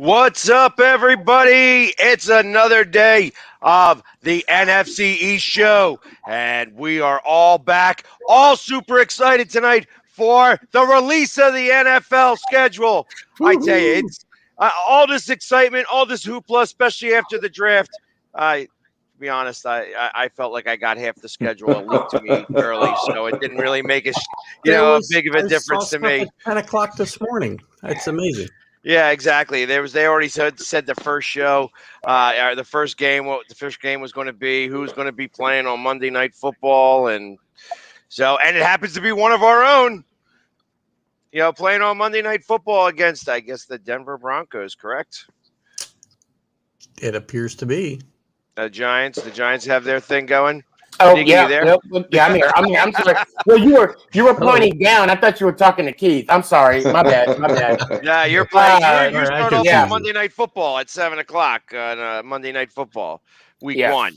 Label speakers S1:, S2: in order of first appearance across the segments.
S1: What's up, everybody? It's another day of the NFC East show, and we are all back, all super excited tonight for the release of the NFL schedule. I tell you, it's all this excitement, all this hoopla, especially after the draft. To be honest, I felt like I got half the schedule leaked to me early, so it didn't really make a big of a difference to me.
S2: At 10 o'clock this morning. It's amazing.
S1: Yeah, exactly. They already said the first show, the first game, what the first game was going to be, who's going to be playing on Monday Night Football, and it happens to be one of our own. Playing on Monday Night Football against, I guess, the Denver Broncos. Correct?
S2: It appears to be.
S1: The Giants have their thing going.
S3: Oh,
S1: Nikki,
S3: yeah.
S1: you there?
S3: Yeah, I'm here. I'm sorry. Well, you were pointing down. I thought you were talking to Keith. I'm sorry. My bad.
S1: Yeah, you're playing. You
S2: right,
S1: start off on Monday Night Football at 7 o'clock on Monday Night Football, week 1.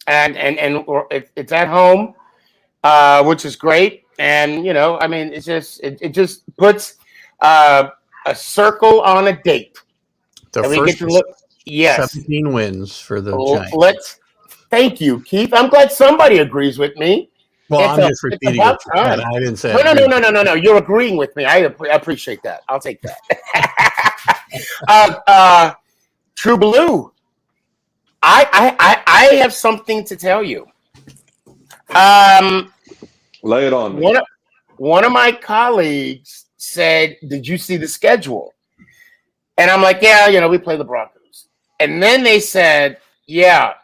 S3: And it's at home, which is great. And it just puts a circle on a date.
S2: The
S3: and
S2: first
S3: we get to look. Yes,
S2: 17 wins for the Giants.
S3: Thank you, Keith. I'm glad somebody agrees with me.
S2: Well, I'm just repeating it. I didn't say
S3: No. You're agreeing with me. I appreciate that. I'll take that. TruBlu. I have something to tell you.
S4: Lay it on me.
S3: One of my colleagues said, "Did you see the schedule?" And I'm like, "Yeah, we play the Broncos." And then they said, "Yeah,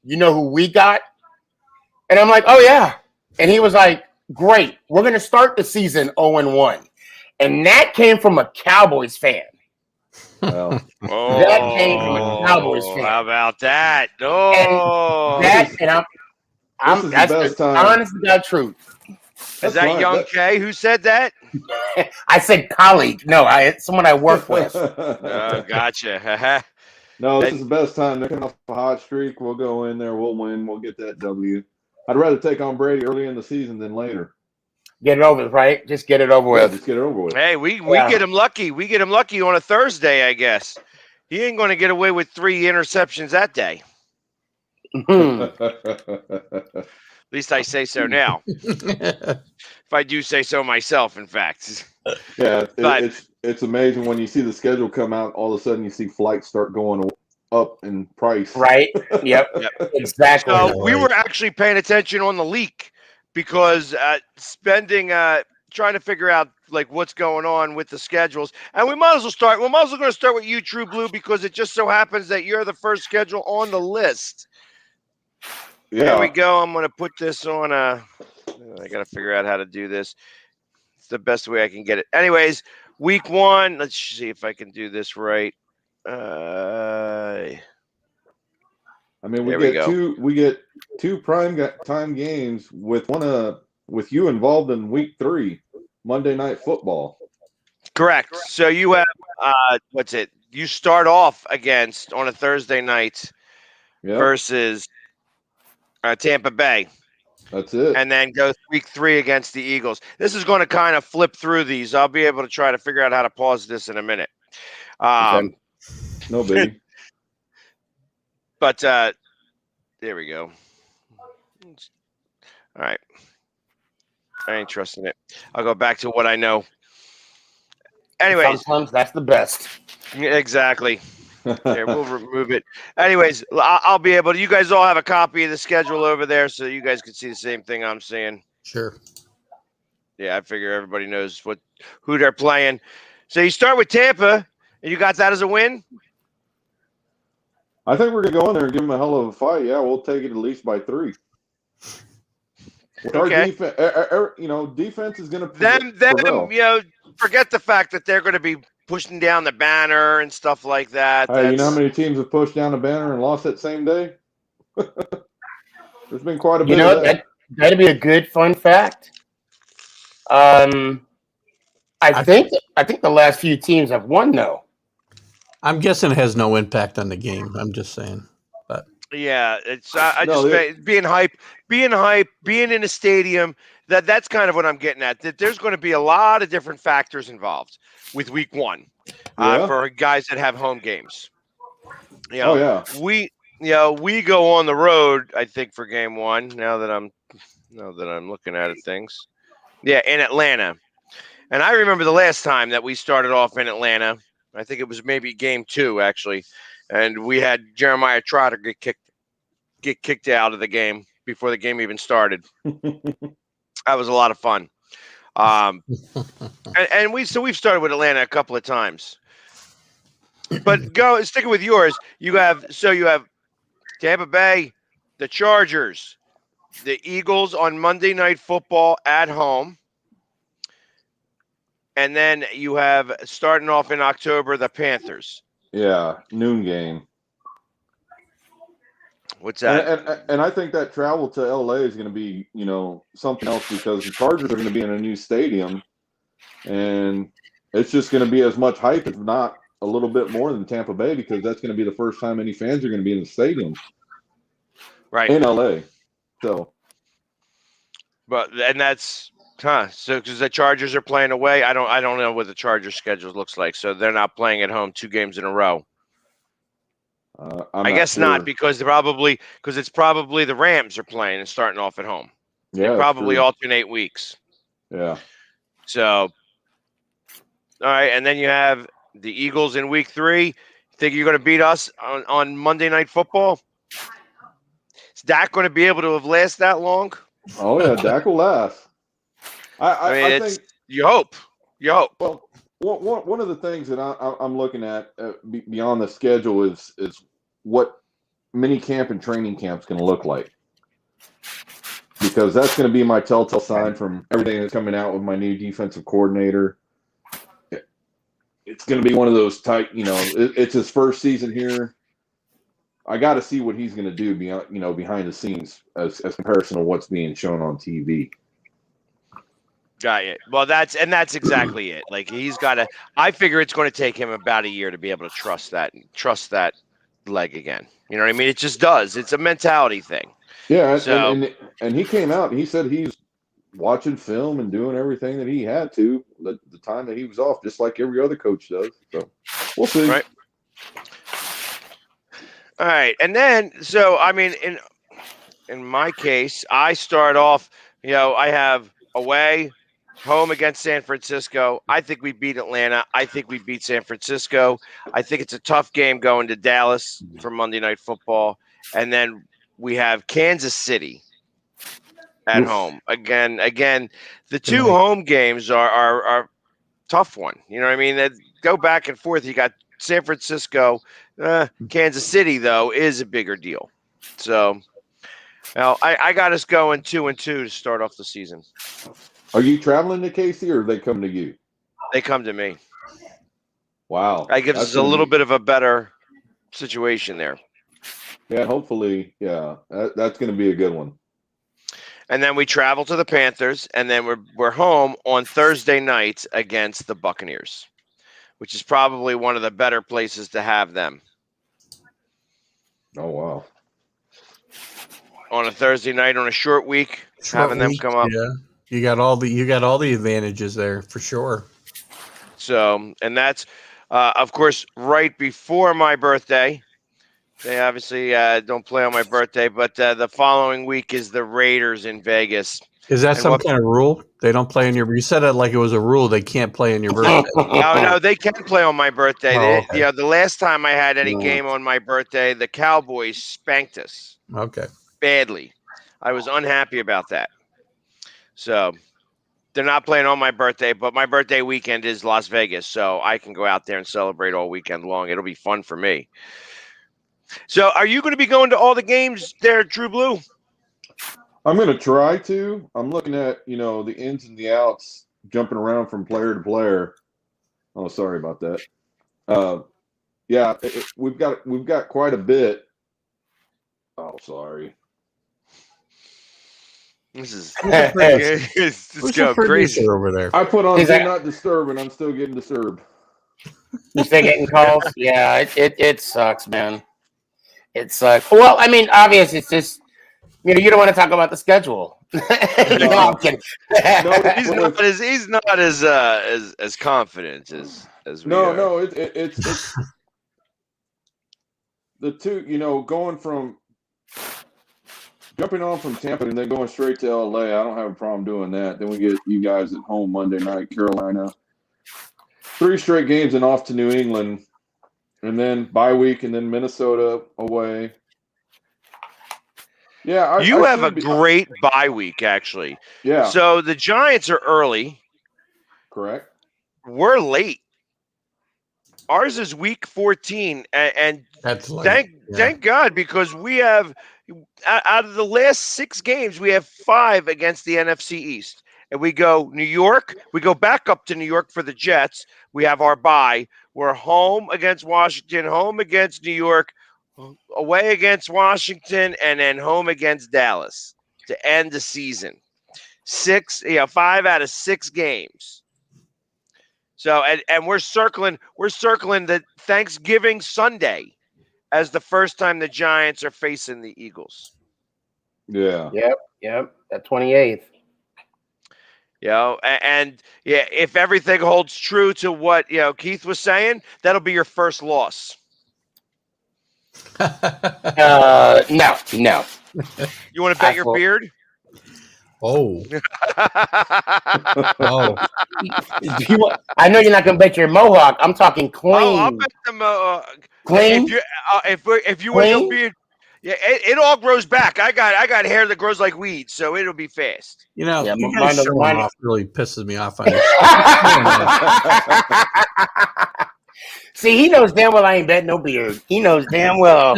S3: you know who we got?" And I'm like, "Oh, yeah." And he was like, "Great. We're going to start the season 0-1. And that came from a Cowboys fan.
S4: Well,
S3: that came from a Cowboys fan.
S1: How about that? Oh.
S3: That's the honest to God truth.
S1: Is that Young K who said that?
S3: I said colleague. No, it's someone I work with.
S1: Oh, gotcha.
S4: No, this is the best time. They're coming off a hot streak. We'll go in there. We'll win. We'll get that W. I'd rather take on Brady early in the season than later.
S3: Get it over with, right? Just get it over with.
S4: Just get it over with.
S1: Hey, we get him lucky. We get him lucky on a Thursday, I guess. He ain't going to get away with 3 interceptions that day. At least I say so now. If I do say so myself, in fact.
S4: Yeah, it's amazing when you see the schedule come out. All of a sudden, you see flights start going up in price.
S3: Right. Yep. Exactly.
S1: So we were actually paying attention on the leak because trying to figure out like what's going on with the schedules, and we might as well start. We're going to start with you, TruBlu, because it just so happens that you're the first schedule on the list.
S4: Yeah.
S1: There we go. I'm going to put this on I got to figure out how to do this. It's the best way I can get it. Anyways, week 1. Let's see if I can do this right.
S4: I mean, we get two prime time games with with you involved in week 3, Monday Night Football.
S1: Correct. So you have you start off against on a Thursday night versus Tampa Bay.
S4: That's it.
S1: And then go week 3 against the Eagles. This is going to kind of flip through these. I'll be able to try to figure out how to pause this in a minute.
S4: Okay. No biggie.
S1: But there we go. All right. I ain't trusting it. I'll go back to what I know. Anyways.
S3: Sometimes that's the best.
S1: Exactly. There, we'll remove it. Anyways, I'll be able to. You guys all have a copy of the schedule over there, so you guys can see the same thing I'm seeing.
S2: Sure.
S1: Yeah, I figure everybody knows who they're playing. So you start with Tampa, and you got that as a win?
S4: I think we're going to go in there and give them a hell of a fight. Yeah, we'll take it at least by 3. Our defense, defense is going to
S1: them, forget the fact that they're going to be pushing down the banner and stuff like that.
S4: Hey, you know how many teams have pushed down the banner and lost that same day? There's been quite a bit of that.
S3: That'd be a good fun fact. I think the last few teams have won though.
S2: I'm guessing it has no impact on the game. I'm just saying. But
S1: yeah, it's being hype, being in a stadium that's kind of what I'm getting at. That there's going to be a lot of different factors involved with week 1 for guys that have home games. We go on the road. I think for game 1. Now that I'm looking at things, in Atlanta. And I remember the last time that we started off in Atlanta. I think it was maybe game 2 actually, and we had Jeremiah Trotter get kicked out of the game before the game even started. That was a lot of fun. And we've started with Atlanta a couple of times. But sticking with yours, you have Tampa Bay, the Chargers, the Eagles on Monday Night Football at home. And then you have, starting off in October, the Panthers.
S4: Yeah, noon game.
S1: What's that?
S4: And I think that travel to LA is going to be, something else, because the Chargers are going to be in a new stadium, and it's just going to be as much hype, if not a little bit more, than Tampa Bay, because that's going to be the first time any fans are going to be in the stadium,
S1: right,
S4: in LA. So,
S1: so because the Chargers are playing away, I don't know what the Chargers schedule looks like. So they're not playing at home 2 games in a row. I guess
S4: sure.
S1: not, because it's probably the Rams are playing and starting off at home.
S4: Yeah,
S1: they probably alternate weeks.
S4: Yeah.
S1: So, all right, and then you have the Eagles in week 3. Think you're going to beat us on Monday Night Football? Is Dak going to be able to have lasted that long?
S4: Oh yeah, Dak will last. I think
S1: you hope.
S4: Well, one of the things that I'm looking at beyond the schedule is what mini camp and training camp's going to look like, because that's going to be my telltale sign from everything that's coming out with my new defensive coordinator. It's going to be one of those tight, it's his first season here. I got to see what he's going to do behind the scenes as comparison to what's being shown on TV.
S1: Got it. Well, that's exactly it. Like, he's got to. I figure it's going to take him about a year to be able to trust that leg again. You know what I mean? It just does. It's a mentality thing.
S4: Yeah, and he came out and he said he's watching film and doing everything that he had to the time that he was off, just like every other coach does. So we'll see.
S1: Right. All right, and then I mean, in my case, I start off. I have away. Home against San Francisco. I think we beat Atlanta. I think we beat San Francisco. I think it's a tough game going to Dallas for Monday Night Football. And then we have Kansas City at home. Again, the 2 home games are tough one. You know what I mean? They go back and forth. You got San Francisco. Kansas City, though, is a bigger deal. So, I got us going 2-2 to start off the season.
S4: Are you traveling to KC, or they come to you?
S1: They come to me.
S4: Wow.
S1: That gives us a little bit of a better situation there.
S4: Yeah, hopefully. Yeah, that's going to be a good one.
S1: And then we travel to the Panthers, and then we're home on Thursday night against the Buccaneers, which is probably one of the better places to have them.
S4: Oh, wow.
S1: On a Thursday night, on a short week, having them come up.
S2: Yeah. You got all the advantages there for sure.
S1: So, and that's of course right before my birthday. They obviously don't play on my birthday, but the following week is the Raiders in Vegas.
S2: Is that some kind of rule? They don't play on your. You said it like it was a rule. They can't play on your birthday.
S1: No, they can play on my birthday.
S2: Okay.
S1: The last time I had any game on my birthday, the Cowboys spanked us.
S2: Okay.
S1: Badly. I was unhappy about that. So they're not playing on my birthday, but my birthday weekend is Las Vegas, so I can go out there and celebrate all weekend long. It'll be fun for me. So are you going to be going to all the games there, TruBlu?
S4: I'm going to try to. I'm looking at, the ins and the outs, jumping around from player to player. Oh, sorry about that. Yeah, we've got quite a bit. Oh, sorry.
S1: This is it's going crazy
S2: over there.
S4: I put on do not disturb, and I'm still getting disturbed.
S3: You still getting calls? Yeah, it sucks, man. It sucks. Well, I mean, obviously, it's just You don't want to talk about the schedule. No, I'm kidding.
S1: He's not as confident as we are.
S4: No, it's the two. Going from jumping on from Tampa and then going straight to LA. I don't have a problem doing that. Then we get you guys at home Monday night, Carolina. 3 straight games and off to New England, and then bye week, and then Minnesota away. Yeah,
S1: you have a great bye week, actually.
S4: Yeah.
S1: So the Giants are early.
S4: Correct.
S1: We're late. Ours is week 14, and
S2: that's late.
S1: Thank God, because we have out of the last 6 games, we have 5 against the NFC East. And we go New York. We go back up to New York for the Jets. We have our bye. We're home against Washington, home against New York, away against Washington, and then home against Dallas to end the season. 5 out of 6 games. So and we're circling the Thanksgiving Sunday as the first time the Giants are facing the Eagles.
S4: Yeah.
S3: Yep. That 28th.
S1: If everything holds true to what Keith was saying, that'll be your first loss.
S3: No.
S1: You want to bet your beard?
S2: Oh.
S3: I know you're not going to bet your mohawk. I'm talking clean.
S1: Oh, I'll bet the mohawk.
S3: Clean.
S1: If you want your beard, it all grows back. I got hair that grows like weeds, so it'll be fast.
S2: You guys showing off really pisses me off.
S3: See, he knows damn well I ain't betting no beard. He knows damn well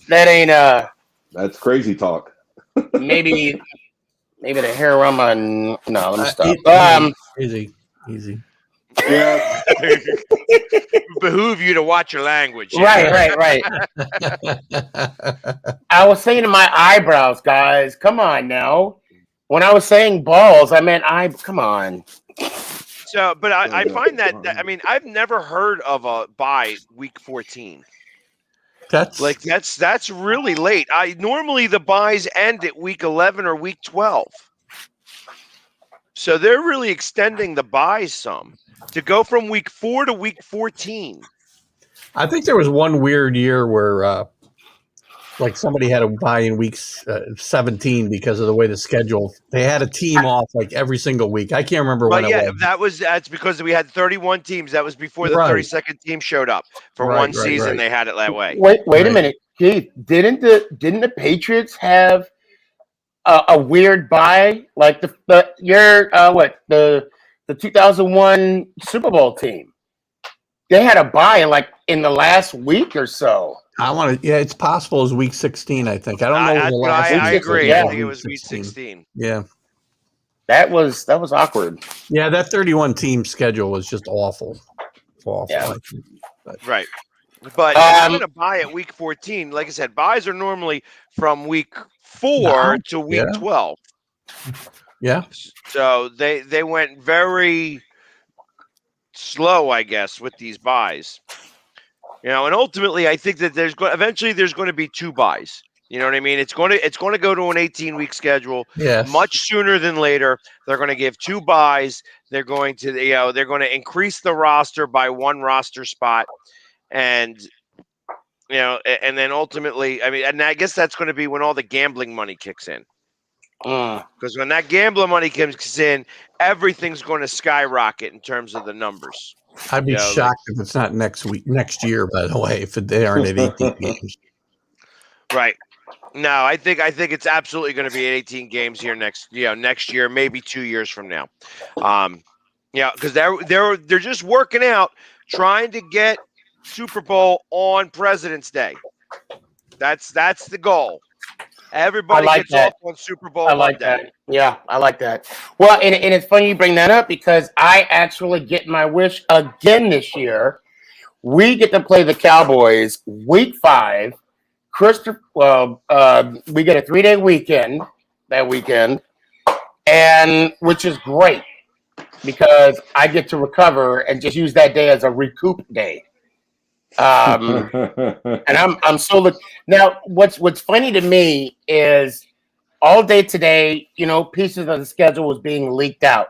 S3: that ain't
S4: That's crazy talk.
S3: maybe the hair on my no. Let me stop.
S2: Easy.
S4: Yeah.
S1: Behoove you to watch your language.
S3: Right. I was saying to my eyebrows, guys. Come on now. When I was saying balls, I meant come on.
S1: So, but I find that I've never heard of a bye week 14. That's really late. Normally the buys end at week 11 or week 12. So they're really extending the buys some to go from week 4 to week 14.
S2: I think there was one weird year where somebody had a bye in week 17 because of the way the schedule. They had a team off every single week. I can't remember when it was.
S1: That's because we had 31 teams. That was before the 32nd team showed up for one season. Right. They had it that way.
S3: Wait a minute, Keith. Didn't the Patriots have a weird bye like the 2001 Super Bowl team? They had a bye in the last week or so.
S2: It's possible it was week 16, I think. I don't know.
S1: I agree. I think it was week 16.
S2: Yeah.
S3: That was awkward.
S2: Yeah, that 31 team schedule was just awful.
S3: Yeah.
S1: Right. But if you're going to buy at week 14, like I said, buys are normally from week 4 to week 12.
S2: Yeah.
S1: So they went very slow, I guess, with these buys. And ultimately, I think that eventually there's going to be 2 buys. You know what I mean? It's going to go to an 18-week schedule.
S2: Yes.
S1: Much sooner than later. They're going to give 2 buys. They're going to increase the roster by 1 roster spot, and and then ultimately, and I guess that's going to be when all the gambling money kicks in. Because when that gambling money comes in, everything's going to skyrocket in terms of the numbers.
S2: I'd be shocked if it's not next year, by the way, if they aren't at 18 games.
S1: Right. No, I think it's absolutely going to be at 18 games here next year, maybe 2 years from now. Because they're just working out, trying to get Super Bowl on President's Day. That's the goal. Everybody gets off on Super Bowl Monday.
S3: That. Yeah, I like that. Well, and it's funny you bring that up because I actually get my wish again this year. We get to play the Cowboys week 5. We get a 3-day weekend that weekend, and which is great because I get to recover and just use that day as a recoup day. And I'm so now. What's funny to me is all day today, pieces of the schedule was being leaked out.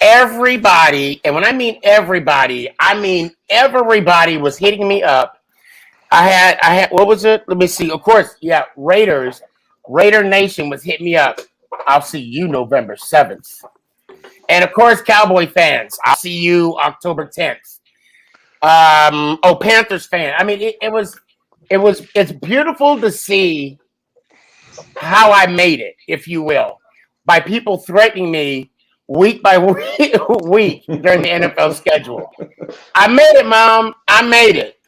S3: Everybody, and when I mean everybody was hitting me up. I had what was it? Let me see. Of course, yeah, Raider Nation was hitting me up. I'll see you November 7th. And of course, Cowboy fans, I'll see you October 10th. Panthers fan. I mean, it's beautiful to see how I made it, if you will, by people threatening me week by week during the NFL schedule. I made it, Mom. I made it.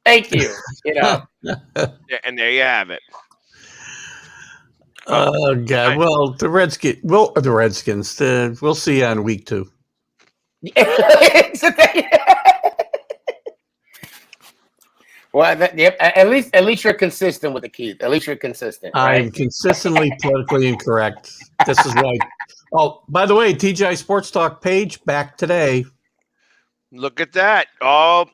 S3: Thank you.
S1: Yeah, and there you have it.
S2: Oh God! Well, the Redskins. We'll see you on week 2.
S3: Well, at least you're consistent with it, Keith. At least you're consistent. Right?
S2: I'm consistently politically incorrect. This is why. Oh, by the way, TGI Sports Talk page back today.
S1: Look at that! All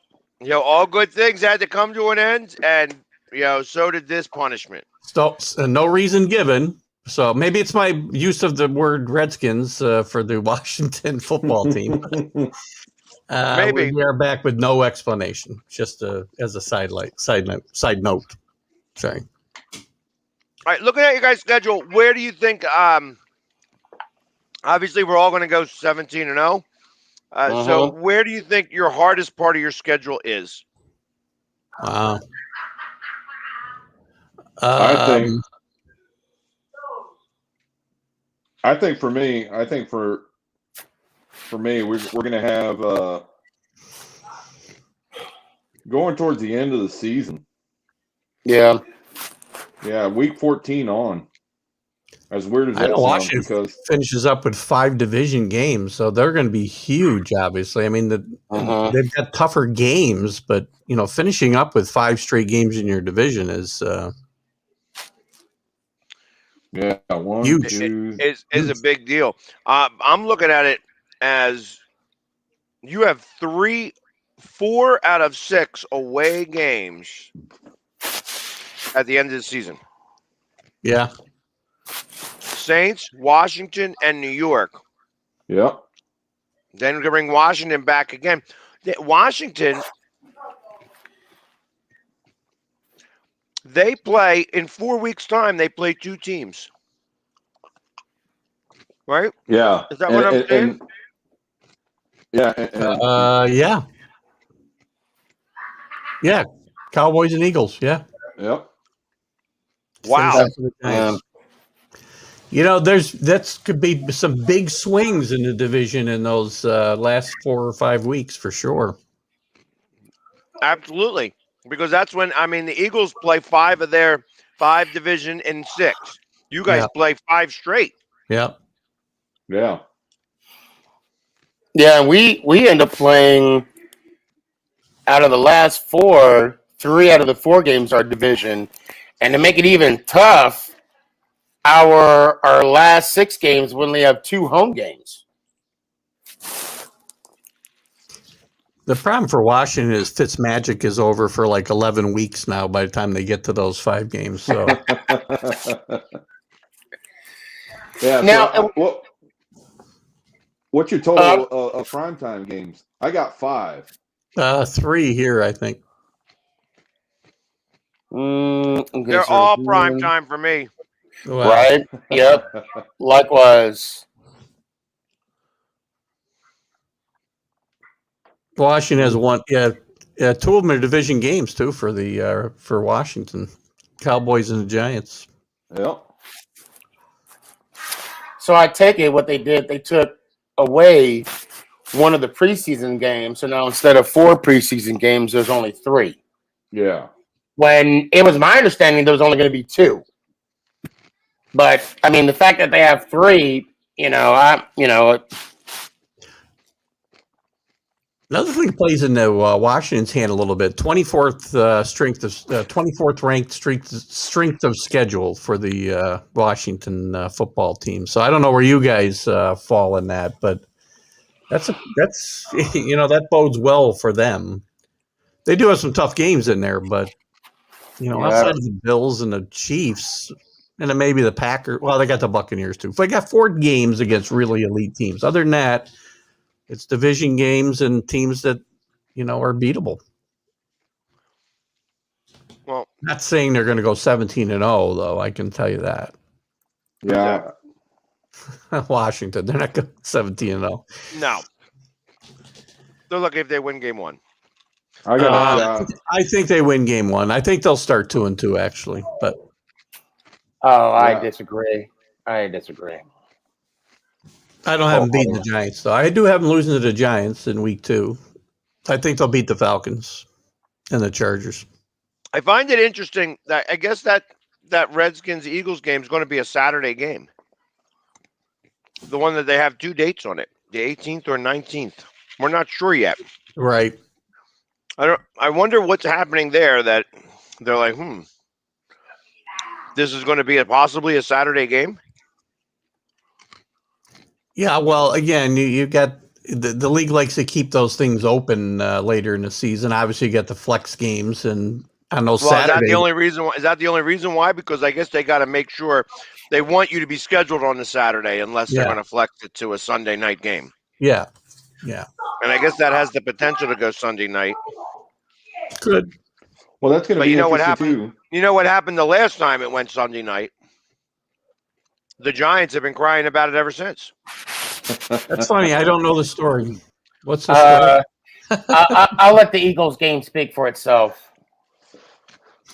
S1: good things had to come to an end, and so did this punishment.
S2: So no reason given. So maybe it's my use of the word Redskins for the Washington football team.
S1: Maybe
S2: we are back with no explanation, just as a side note. Sorry.
S1: All right, looking at your guys' schedule, where do you think? Obviously, we're all going to go 17-0. So, where do you think your hardest part of your schedule is?
S2: Wow.
S4: I think for me, we're going to have going towards the end of the season.
S3: Yeah,
S2: week
S4: 14 on. As weird as that sounds,
S2: Washington
S4: because
S2: finishes up with 5 division games, so they're going to be huge. Obviously, I mean they've got tougher games, but finishing up with 5 straight games in your division is
S1: huge. Is a big deal. I'm looking at it as you have 4 out of 6 away games at the end of the season.
S2: Yeah.
S1: Saints, Washington, and New York.
S4: Yep.
S1: Then we're going to bring Washington back again. Washington, they play in 4 weeks' time. They play 2 teams. Right?
S4: Yeah.
S1: Is that what I'm saying?
S2: Yeah. Yeah. Cowboys and Eagles. Yeah.
S4: Yep.
S1: Wow.
S2: That could be some big swings in the division in those last 4 or 5 weeks for sure.
S1: Absolutely, because that's when the Eagles play 5 of their 5 division in 6. You guys play 5 straight.
S2: Yeah.
S4: Yeah.
S3: Yeah, we end up playing out of the last 4, 3 out of the 4 games are division, and to make it even tough, our last 6 games we only have 2 home games.
S2: The problem for Washington is Fitzmagic is over for like 11 weeks now by the time they get to those 5 games. So
S4: yeah.
S3: Now,
S4: what's your total of primetime games? I got 5.
S2: 3 here, I think.
S1: They're all prime time for me.
S2: Wow.
S3: Right? Yep. Likewise.
S2: Washington has 1. Yeah, 2 of them are division games too for the for Washington, Cowboys and the Giants.
S4: Yep.
S3: So I take it what they did, they took away one of the preseason games. So now instead of 4 preseason games, there's only 3.
S4: Yeah.
S3: When it was my understanding there was only going to be 2. But the fact that they have 3,
S2: Another thing plays into Washington's hand a little bit. 24th ranked strength of schedule for the Washington football team. So I don't know where you guys fall in that, but that's that bodes well for them. They do have some tough games in there, but outside of the Bills and the Chiefs, and then maybe the Packers. Well, they got the Buccaneers too. So they got 4 games against really elite teams. Other than that, it's division games and teams that are beatable.
S1: Well,
S2: not saying they're going to go 17-0, though. I can tell you that.
S4: Yeah.
S2: Washington, they're not going 17-0.
S1: No. They're lucky if they win game 1.
S2: I think they win game 1. I think they'll start 2-2 actually, but.
S3: I disagree. I don't
S2: have them beating the Giants, though. I do have them losing to the Giants in week 2. I think they'll beat the Falcons and the Chargers.
S1: I find it interesting that I guess that Redskins-Eagles game is going to be a Saturday game. The one that they have 2 dates on it, the 18th or 19th. We're not sure yet.
S2: Right.
S1: I wonder what's happening there that they're like, this is going to be possibly a Saturday game?
S2: Yeah, well, again, you got the league likes to keep those things open later in the season. Obviously, you got the flex games and on those Saturdays.
S1: Is that the only reason? Is that the only reaon why? Because I guess they got to make sure they want you to be scheduled on the Saturday unless they're going to flex it to a Sunday night game.
S2: Yeah.
S1: And I guess that has the potential to go Sunday night.
S2: Good.
S4: Well, that's going to be
S1: what happened?
S4: too.
S1: You know what happened the last time it went Sunday night? The Giants have been crying about it ever since.
S2: That's funny. I don't know the story. What's the story?
S3: I'll let the Eagles game speak for itself.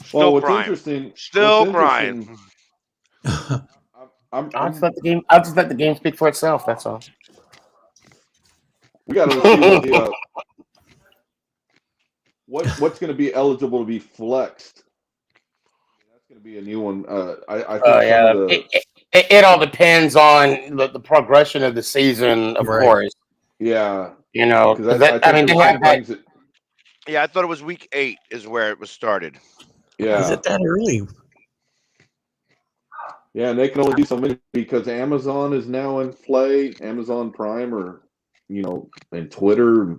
S1: Still
S4: what's
S1: crying.
S4: Interesting.
S1: Still crying.
S3: I'll just let the game speak for itself. That's all.
S4: We got to see what's going to be eligible to be flexed. That's going to be a new one. I think
S3: it all depends on the progression of the season, of course.
S4: Yeah.
S1: Yeah, I thought it was week 8 is where it was started.
S4: Yeah.
S2: Is it that early?
S4: Yeah, and they can only do so many because Amazon is now in play, Amazon Prime, or and Twitter.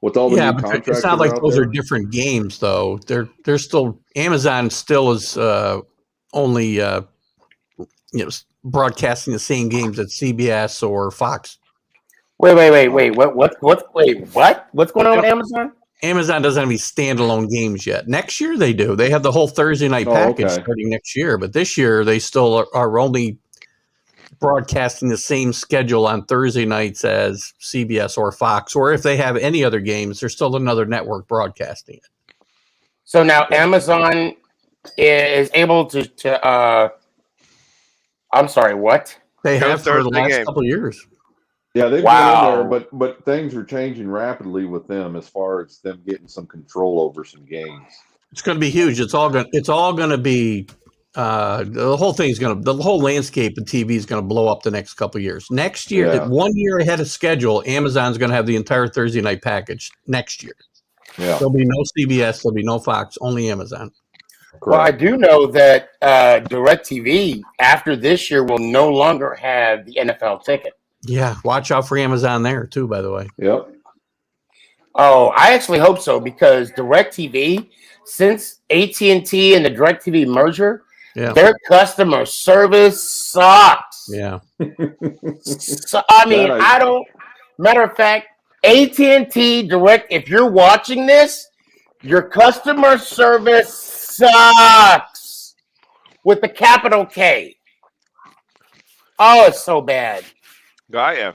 S4: With all the new contracts,
S2: it's not like those are different games, though. They're still Amazon still is only broadcasting the same games that CBS or Fox.
S3: Wait. What? What's going on with Amazon?
S2: Amazon doesn't have any standalone games yet. Next year they do. They have the whole Thursday night package starting next year, but this year they still are only broadcasting the same schedule on Thursday nights as CBS or Fox, or if they have any other games, there's still another network broadcasting it.
S3: So now Amazon is able to I'm sorry, what?
S2: They have for the last couple of years.
S4: Yeah, they've been in there, but things are changing rapidly with them as far as them getting some control over some games.
S2: It's going to be huge. It's all going to be the whole landscape of TV is going to blow up the next couple of years. Next year, 1 year ahead of schedule, Amazon's going to have the entire Thursday night package next year.
S4: Yeah.
S2: There'll be no CBS, there'll be no Fox, only Amazon.
S3: Correct. Well, I do know that DirecTV after this year will no longer have the NFL ticket.
S2: Yeah, watch out for Amazon there too, by the way.
S4: Yep.
S3: Oh, I actually hope so because DirecTV, since AT&T and the DirecTV merger, their customer service sucks.
S2: Yeah.
S3: So, matter of fact, AT&T Direct, if you're watching this, your customer service sucks with the capital K. Oh, it's so bad.
S1: Got ya.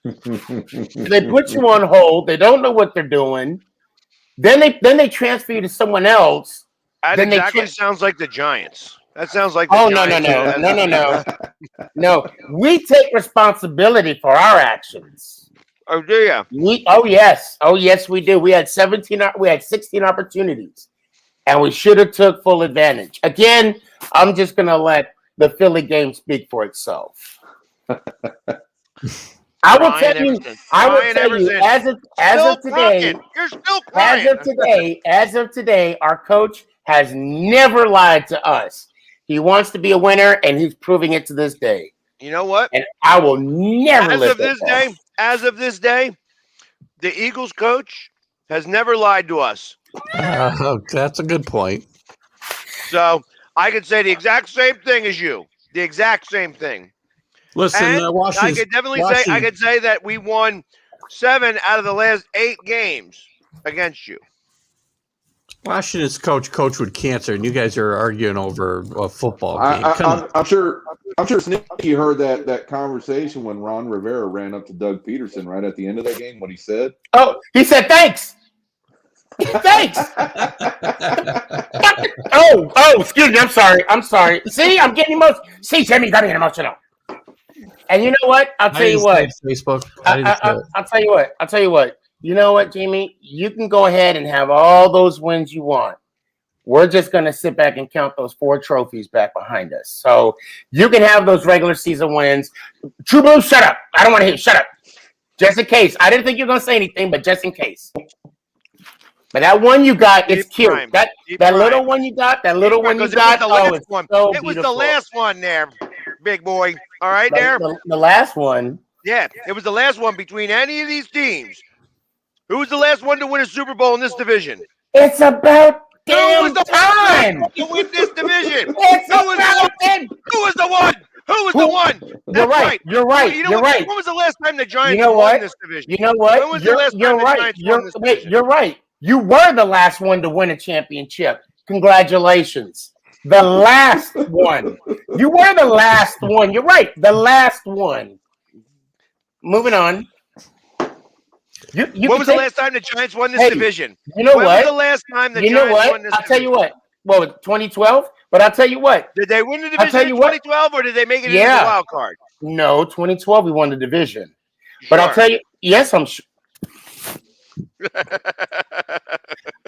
S3: They put you on hold. They don't know what they're doing. Then they transfer you to someone else.
S1: That
S3: then
S1: exactly sounds like the Giants. That sounds like
S3: no. No, we take responsibility for our actions.
S1: Oh, do you?
S3: Yes, we do. We had 16 opportunities, and we should have took full advantage. Again, I'm just gonna let the Philly game speak for itself. I will tell you, as of today,
S1: you're still crying.
S3: As of today, our coach has never lied to us. He wants to be a winner, and he's proving it to this day.
S1: You know what?
S3: And I will never
S1: As of this day, the Eagles coach has never lied to us.
S2: That's a good point.
S1: So I could say the exact same thing as you. The exact same thing.
S2: Listen,
S1: And I could definitely say that we won 7 out of the last 8 games against you.
S2: Washington's coach with cancer, and you guys are arguing over a football game.
S4: I'm sure Sneaky heard that conversation when Ron Rivera ran up to Doug Peterson right at the end of that game. What he said?
S3: Oh, he said thanks. Thanks. Excuse me. I'm sorry. See, I'm getting emotional. See, Jimmy got me emotional. And you know what? I'll tell you what.
S2: Facebook.
S3: I'll tell you what. I'll tell you what. You know what, Jamie? You can go ahead and have all those wins you want. We're just going to sit back and count those 4 trophies back behind us. So you can have those regular season wins. TruBlu, shut up. I don't want to hear. Shut up. Just in case. I didn't think you were going to say anything, but just in case. But that one you got, it's cute. That little one you got, it was
S1: the last one there, big boy. All right, there.
S3: The last one.
S1: Yeah, it was the last one between any of these teams. Who was the last one to win a Super Bowl in this division?
S3: It's about damn time
S1: to win this division.
S3: Who
S1: was the one? Who was the one?
S3: You're right. You're right. You're right.
S1: When was the last time the Giants won this division?
S3: You know what?
S1: When was the last time the Giants won this division?
S3: You're right. You were the last one to win a championship. Congratulations. The last one. You were the last one. You're right. The last one. Moving on.
S1: When was the last time the Giants won this division?
S3: You know what?
S1: When was the last time the Giants won this division?
S3: I'll tell you what. Well, 2012. But I'll tell you what.
S1: Did they win the division in 2012 or did they make it into the wild card?
S3: No, 2012 we won the division.
S1: Sure.
S3: But I'll tell you, yes, I'm sure.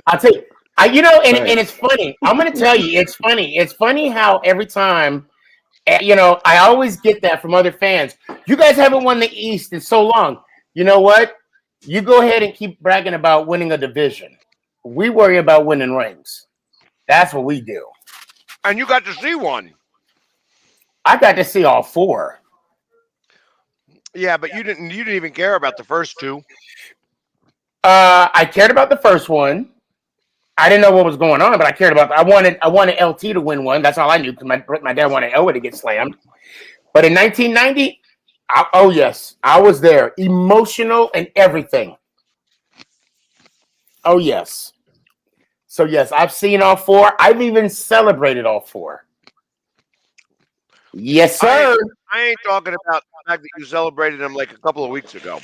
S3: I'll tell you, and it's funny. I'm going to tell you, it's funny. It's funny how every time, I always get that from other fans. You guys haven't won the East in so long. You know what? You go ahead and keep bragging about winning a division. We worry about winning rings. That's what we do.
S1: And you got to see one.
S3: I got to see all 4.
S1: Yeah, but you didn't even care about the first 2.
S3: I cared about the first one. I didn't know what was going on, but I cared about. I wanted LT to win one. That's all I knew because my dad wanted Elway to get slammed. But in 1990, yes, I was there, emotional and everything. Oh yes. So yes, I've seen all 4. I've even celebrated all 4. Yes, sir.
S1: I ain't talking about the fact that you celebrated them like a couple of weeks ago.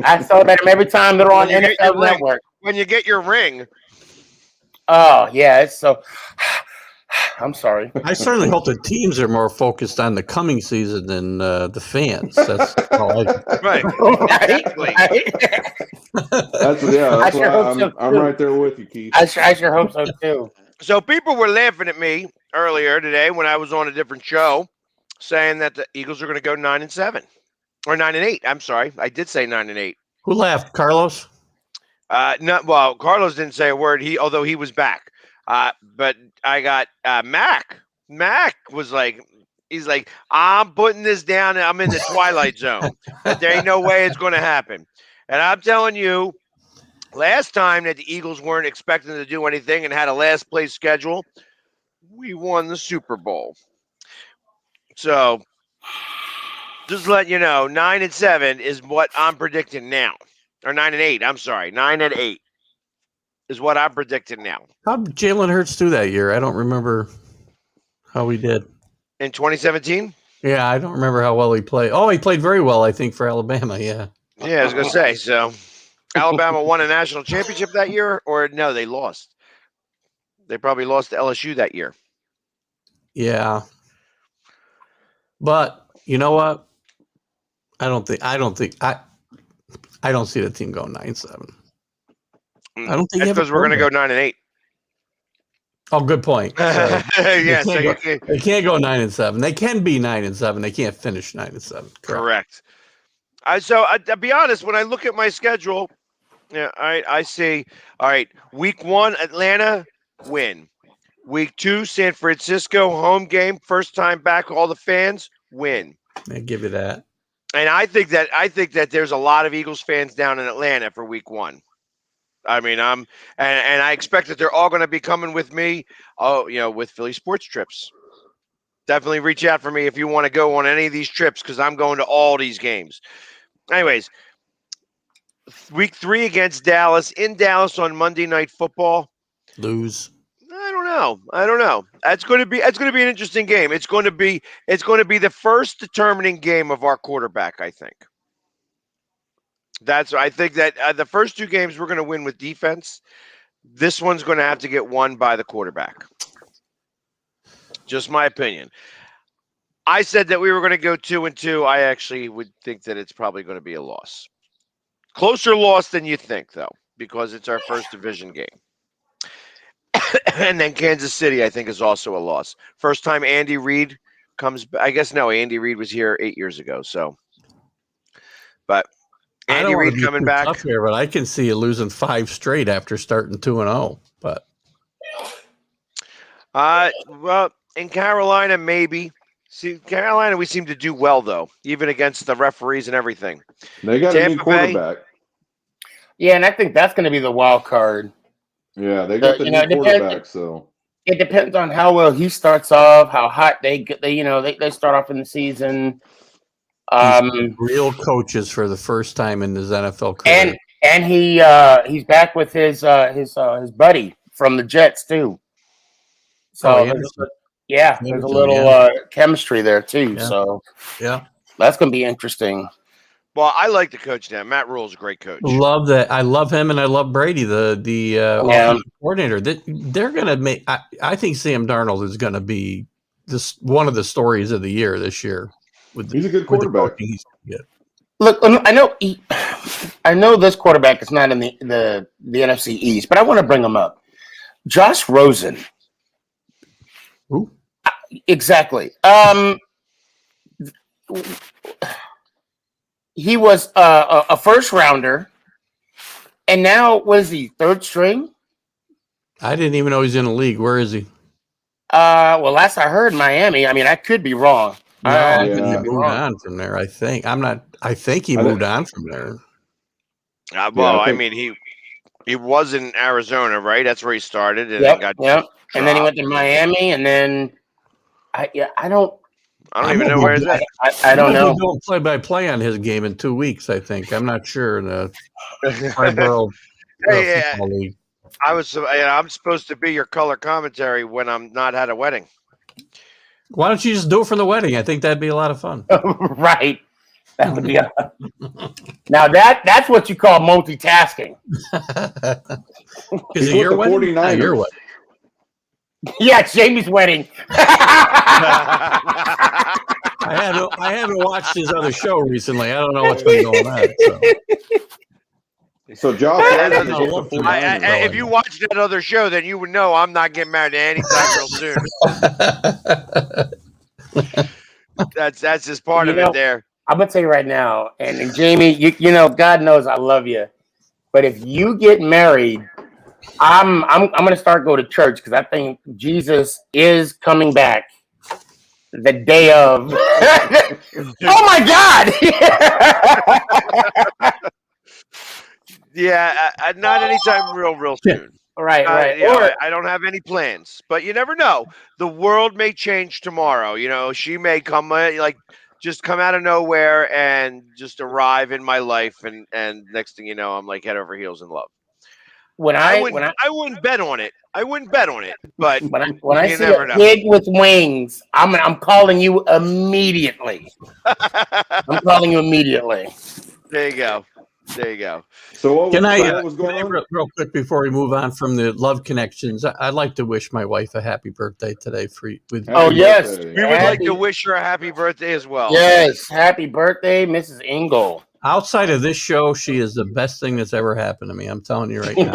S3: I celebrate them every time they're on NFL Network.
S1: When you get your ring.
S3: Oh, yeah. It's so. I'm sorry.
S2: I certainly hope the teams are more focused on the coming season than the fans. That's all
S1: right.
S3: Exactly.
S4: I'm right there with you, Keith.
S3: I sure hope so, too.
S1: So people were laughing at me earlier today when I was on a different show saying that the Eagles are going to go 9-7. Or 9-8. I'm sorry. I did say 9-8.
S2: Who laughed? Carlos?
S1: No, well, Carlos didn't say a word. Although he was back. But I got Mac. Mac was like, he's like, I'm putting this down and I'm in the twilight zone. But there ain't no way it's going to happen. And I'm telling you, last time that the Eagles weren't expecting to do anything and had a last place schedule, we won the Super Bowl. So just let you know, 9-7 is what I'm predicting now. Or 9-8. I'm sorry. 9-8 is what I'm predicting now.
S2: How did Jalen Hurts do that year? I don't remember how he did.
S1: In 2017?
S2: Yeah, I don't remember how well he played. Oh, he played very well, I think, for Alabama, yeah.
S1: Yeah, I was going to say. So Alabama won a national championship that year? Or no, they lost. They probably lost to LSU that year.
S2: Yeah. But you know what? I don't see the team going 9-7. I don't think
S1: that's because we're going to go 9-8.
S2: Oh, good point.
S1: Yeah,
S2: they can't go 9-7. They can be 9-7. They can't finish 9-7.
S1: Correct. So to be honest, when I look at my schedule, yeah, I see. All right, week 1, Atlanta win. Week 2, San Francisco home game, first time back, all the fans win.
S2: I give you that.
S1: And I think that there's a lot of Eagles fans down in Atlanta for week 1. I mean, and I expect that they're all going to be coming with me. Oh, with Philly sports trips. Definitely reach out for me if you want to go on any of these trips because I'm going to all these games. Anyways, week 3 against Dallas in Dallas on Monday Night Football.
S2: Lose.
S1: I don't know. It's going to be an interesting game. It's going to be the first determining game of our quarterback, I think. I think that the first 2 games we're going to win with defense. This one's going to have to get won by the quarterback. Just my opinion. I said that we were going to go 2-2. I actually would think that it's probably going to be a loss. Closer loss than you think, though, because it's our first division game. And then Kansas City, I think, is also a loss. First time Andy Reid comes back. I guess no, Andy Reid was here 8 years ago. So, but Andy Reid coming back
S2: here, but I can see you losing 5 straight after starting 2-0. But
S1: well, in Carolina, maybe. See, Carolina, we seem to do well though, even against the referees and everything.
S4: They got a new quarterback.
S3: Yeah, and I think that's going to be the wild card.
S4: Yeah, they got the new quarterback. So
S3: it depends on how well he starts off, how hot they start off in the season.
S2: Real coaches for the first time in his NFL career,
S3: and he's back with his buddy from the Jets too. So there's a little chemistry there too. Yeah. So that's going to be interesting.
S1: Well, I like the coach now. Matt Rule's a great coach.
S2: Love that. I love him, and I love Brady, the offensive coordinator. They're going to make. I think Sam Darnold is going to be one of the stories of the year this year.
S4: He's a good quarterback.
S3: Look, I know this quarterback is not in the NFC East, but I want to bring him up. Josh Rosen.
S2: Who?
S3: Exactly. He was a first rounder, and now what is he? 3rd string?
S2: I didn't even know he's in the league. Where is he?
S3: Well, last I heard, Miami. I mean, I could be wrong.
S2: No, he moved on from there. I think he moved on from there.
S1: I mean, he was in Arizona, right? That's where he started, and
S3: then and then he went to Miami, and then I don't
S1: even know where he's at.
S3: I don't know.
S2: We'll play-by-play on his game in 2 weeks. I think I'm not sure.
S1: League. I'm supposed to be your color commentary when I'm not at a wedding.
S2: Why don't you just do it from the wedding? I think that'd be a lot of fun.
S3: Right. That would be now that's what you call multitasking.
S2: Is it your wedding? Your wedding.
S3: Yeah, Jamie's wedding.
S2: I haven't watched his other show recently. I don't know what's been going on.
S4: So Josh,
S1: if you watched that other show, then you would know I'm not getting married anytime real soon. That's just part of it there.
S3: I'm gonna tell you right now, and Jamie, you know, God knows I love you, but if you get married, I'm gonna start going to church because I think Jesus is coming back the day of. Oh my God!
S1: Yeah, not anytime real soon.
S3: Right.
S1: I don't have any plans, but you never know. The world may change tomorrow. You know, she may come just come out of nowhere and just arrive in my life, and next thing you know, I'm like head over heels in love. I wouldn't bet on it. I wouldn't bet on it, but
S3: when I see a pig with wings, I'm calling you immediately. I'm calling you immediately.
S1: There you go.
S4: So what was going on?
S2: Real quick before we move on from the love connections, I'd like to wish my wife a happy birthday today.
S3: Yes,
S1: we would like to wish her a happy birthday as well.
S3: Yes, happy birthday, Mrs. Engle.
S2: Outside of this show, she is the best thing that's ever happened to me. I'm telling you right now.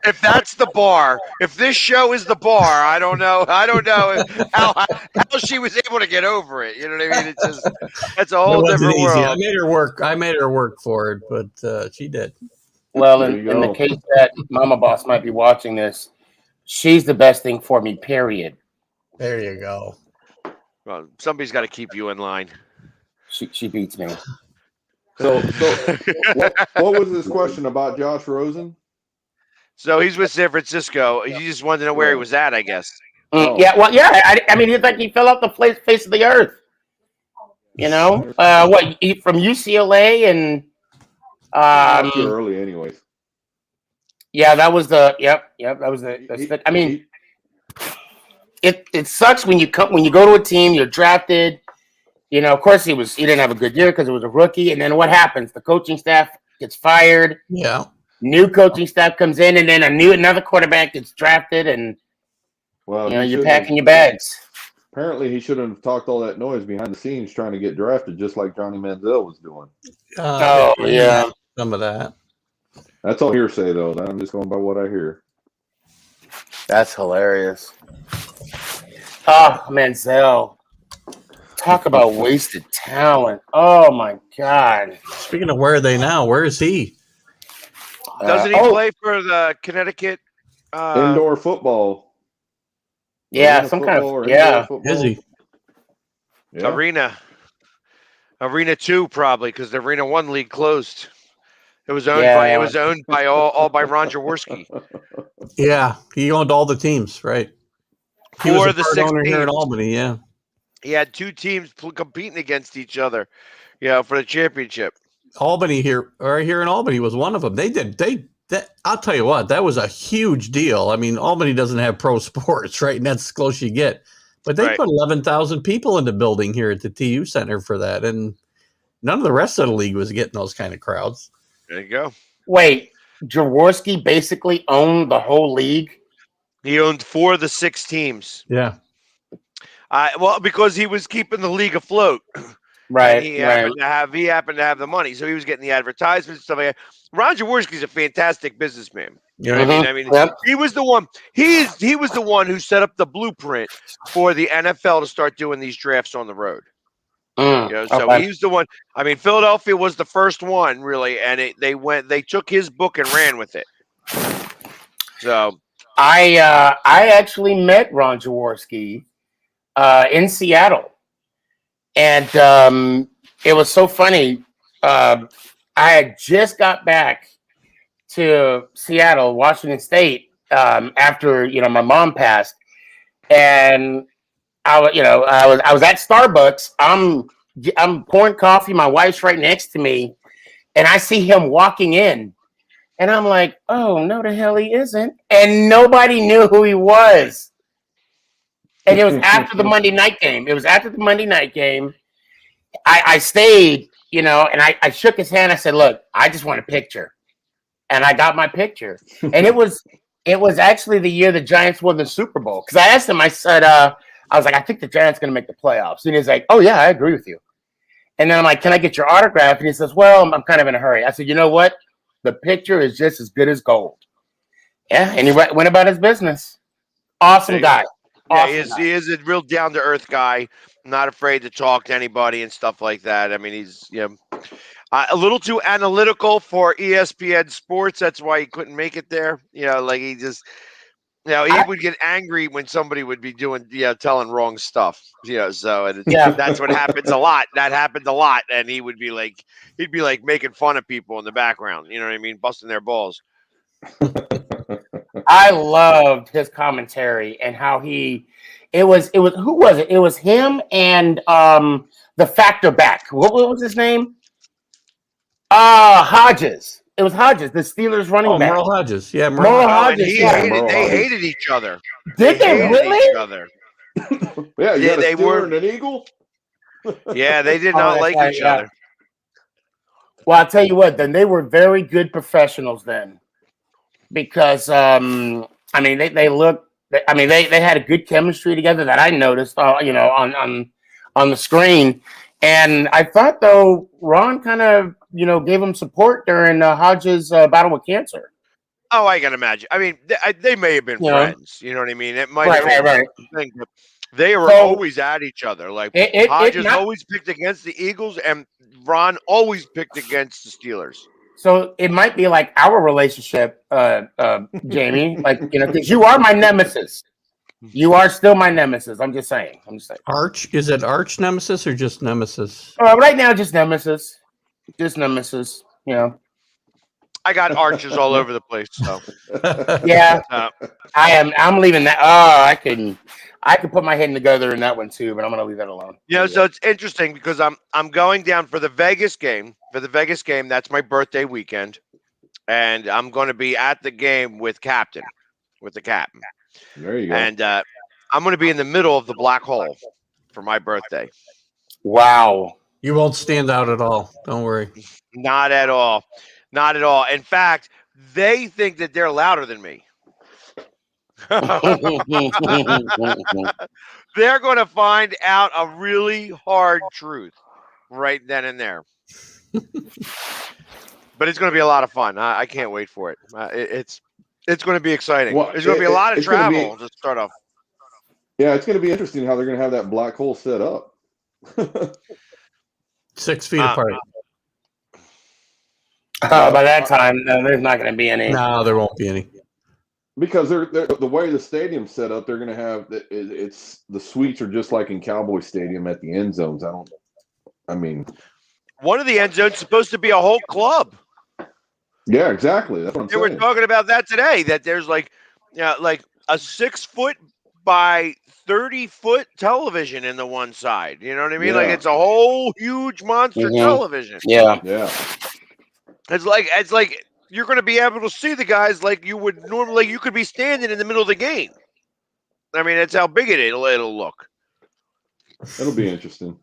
S1: If that's the bar, if this show is the bar, I don't know how she was able to get over it. You know what I mean? It's just that's a whole different world.
S2: I made her work for it, but she did.
S3: Well, in the case that Mama Boss might be watching this, she's the best thing for me. Period.
S2: There you go.
S1: Well, somebody's got to keep you in line.
S3: She beats me.
S4: So what was this question about Josh Rosen?
S1: So he's with San Francisco. He just wanted to know where he was at, I guess.
S3: Yeah, well, yeah. I mean, it's like he fell off the face of the earth. You know, from UCLA and
S4: Not too early, anyways.
S3: Yeah, that was the that was the. I mean, it sucks when you go to a team, you're drafted. You know, of course he didn't have a good year because it was a rookie, and then what happens? The coaching staff gets fired.
S2: Yeah.
S3: New coaching staff comes in, and then another quarterback gets drafted, and you're packing your bags.
S4: Apparently, he shouldn't have talked all that noise behind the scenes trying to get drafted, just like Johnny Manziel was doing.
S3: Yeah,
S2: some of that.
S4: That's all hearsay, though. I'm just going by what I hear.
S3: That's hilarious. Oh, Manziel. Talk about wasted talent. Oh, my God.
S2: Speaking of where are they now, where is he?
S1: Doesn't he play for the Connecticut?
S4: Indoor football.
S3: Yeah, some kind of,
S2: Is he?
S1: Yeah. Arena 2 probably, because the Arena 1 league closed. It was owned by all by Ron Jaworski.
S2: Yeah, he owned all the teams, right? He was the six owner here in Albany. Yeah,
S1: he had two teams competing against each other, for the championship.
S2: Albany here in Albany was one of them. I'll tell you what, that was a huge deal. I mean, Albany doesn't have pro sports, right? And that's as close you get. But they put 11,000 people in the building here at the TU Center for that, and none of the rest of the league was getting those kind of crowds.
S1: There you go.
S3: Wait, Jaworski basically owned the whole league?
S1: He owned 4 of the 6 teams.
S2: Yeah.
S1: Because he was keeping the league afloat.
S3: Right.
S1: He happened to have the money, so he was getting the advertisements and stuff like that. Ron Jaworski's a fantastic businessman. You know what I mean? He was the one. He was the one who set up the blueprint for the NFL to start doing these drafts on the road. So he was the one. I mean, Philadelphia was the first one, really, and they took his book and ran with it. So
S3: I actually met Ron Jaworski in Seattle. And it was so funny. I had just got back to Seattle, Washington State, after my mom passed, and I was at Starbucks. I'm pouring coffee. My wife's right next to me, and I see him walking in, and I'm like, "Oh no, the hell he isn't!" And nobody knew who he was. And it was after the Monday night game. I stayed, and I shook his hand. I said, "Look, I just want a picture," and I got my picture. And it was actually the year the Giants won the Super Bowl. Because I asked him, I said, I was like, "I think the Giants going to make the playoffs." And he's like, "Oh yeah, I agree with you." And then I'm like, "Can I get your autograph?" And he says, "Well, I'm kind of in a hurry." I said, "You know what? The picture is just as good as gold." Yeah, and he went about his business. Awesome guy.
S1: Yeah, he is a real down-to-earth guy, not afraid to talk to anybody and stuff like that. I mean, he's a little too analytical for ESPN Sports. That's why he couldn't make it there. Like he just, he would get angry when somebody would be doing, telling wrong stuff. So that's what happens a lot. That happened a lot, and he'd be like making fun of people in the background. You know what I mean, busting their balls.
S3: I loved his commentary and how who was it? It was him and the factor back. What was his name? Hodges. It was Hodges, the Steelers running back.
S2: Merle Hodges. Yeah,
S3: Merle Hodges.
S1: They hated each other.
S3: Did they really?
S1: Each other.
S4: Yeah, you had a Steeler and an Eagle?
S1: Yeah, they did not like each other.
S3: Well, I'll tell you what, then they were very good professionals then. Because they had a good chemistry together that I noticed, on the screen. And I thought though Ron kind of gave him support during Hodges' battle with cancer.
S1: Oh, I can imagine. I mean, they may have been friends. You know what I mean? It might have been thing, but they were always at each other. Like Hodges always picked against the Eagles, and Ron always picked against the Steelers.
S3: So it might be like our relationship, Jamie. Like because you are my nemesis. You are still my nemesis. I'm just saying.
S2: Arch? Is it arch nemesis or just nemesis?
S3: Right now, just nemesis. Just nemesis.
S1: I got arches all over the place. So
S3: Yeah, I'm leaving that. Oh, I could put my head together in that one too, but I'm gonna leave that alone.
S1: so it's interesting because I'm going down for the Vegas game. For the Vegas game, that's my birthday weekend, and I'm going to be at the game with the captain.
S4: There you go.
S1: And I'm going to be in the middle of the black hole for my birthday.
S3: Wow.
S2: You won't stand out at all. Don't worry.
S1: Not at all. Not at all. In fact, they think that they're louder than me. They're going to find out a really hard truth right then and there. But it's going to be a lot of fun. I can't wait for it. It's going to be exciting.
S4: Well,
S1: There's going to be a lot of travel to start off.
S4: Yeah, it's going to be interesting how they're going to have that black hole set up.
S2: 6 feet apart.
S3: By that time, there's not going to be any.
S2: No, there won't be any.
S4: Because they're the way the stadium's set up, they're going to have it's the suites are just like in Cowboy Stadium at the end zones.
S1: One of the end zones is supposed to be a whole club.
S4: Yeah, exactly. That's what I'm saying.
S1: They were talking about that today. That there's like a 6 foot by 30-foot television in the one side. You know what I mean?
S4: Yeah.
S1: Like it's a whole huge monster television.
S3: Yeah.
S1: It's like you're going to be able to see the guys like you would normally. You could be standing in the middle of the game. I mean, that's how big it'll look.
S4: It'll be interesting.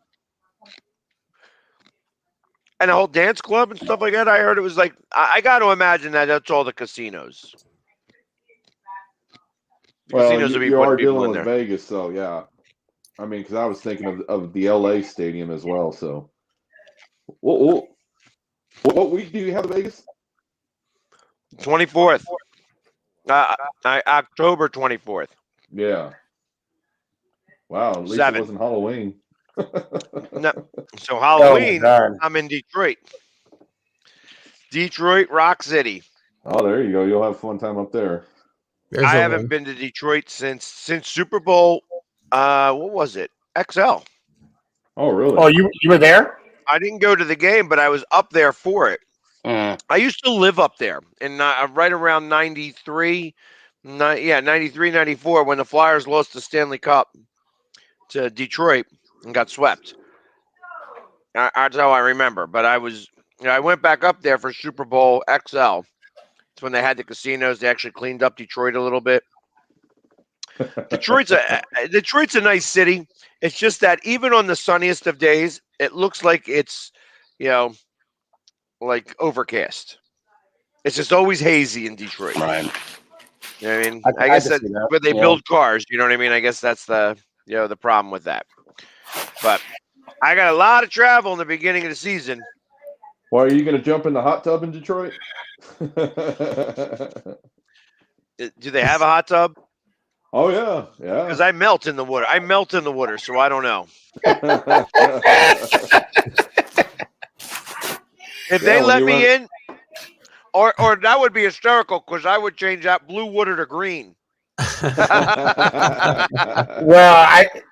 S1: And a whole dance club and stuff like that. I heard it was like I got to imagine that's all the casinos.
S4: Well,
S1: Casinos will be
S4: you are
S1: putting people
S4: dealing
S1: in
S4: with
S1: there.
S4: Vegas, so yeah. I mean, because I was thinking of the LA stadium as well. So, what week do you have Vegas?
S1: 24th. October 24th.
S4: Yeah. Wow, at least
S1: 7.
S4: it wasn't Halloween.
S1: No. So Halloween,
S3: God.
S1: I'm in Detroit. Detroit, Rock City.
S4: Oh, there you go. You'll have a fun time up there.
S2: There's
S1: I
S2: a
S1: haven't
S2: one.
S1: been to Detroit since Super Bowl. What was it? XL.
S4: Oh, really?
S3: Oh, you were there?
S1: I didn't go to the game, but I was up there for it. I used to live up there in right around 93, 94 when the Flyers lost the Stanley Cup to Detroit and got swept. That's how I remember. But I went back up there for Super Bowl XL. It's when they had the casinos. They actually cleaned up Detroit a little bit. Detroit's a nice city. It's just that even on the sunniest of days, it looks like it's, like overcast. It's just always hazy in Detroit.
S3: Right.
S1: You know what I mean? I guess that's where they build cars. You know what I mean? I guess that's the problem with that. But I got a lot of travel in the beginning of the season.
S4: Well, are you going to jump in the hot tub in Detroit?
S1: Do they have a hot tub?
S4: Oh, yeah. Yeah.
S1: Because I melt in the water. So I don't know. If they let me in, or that would be hysterical because I would change that blue water to green.
S3: Well,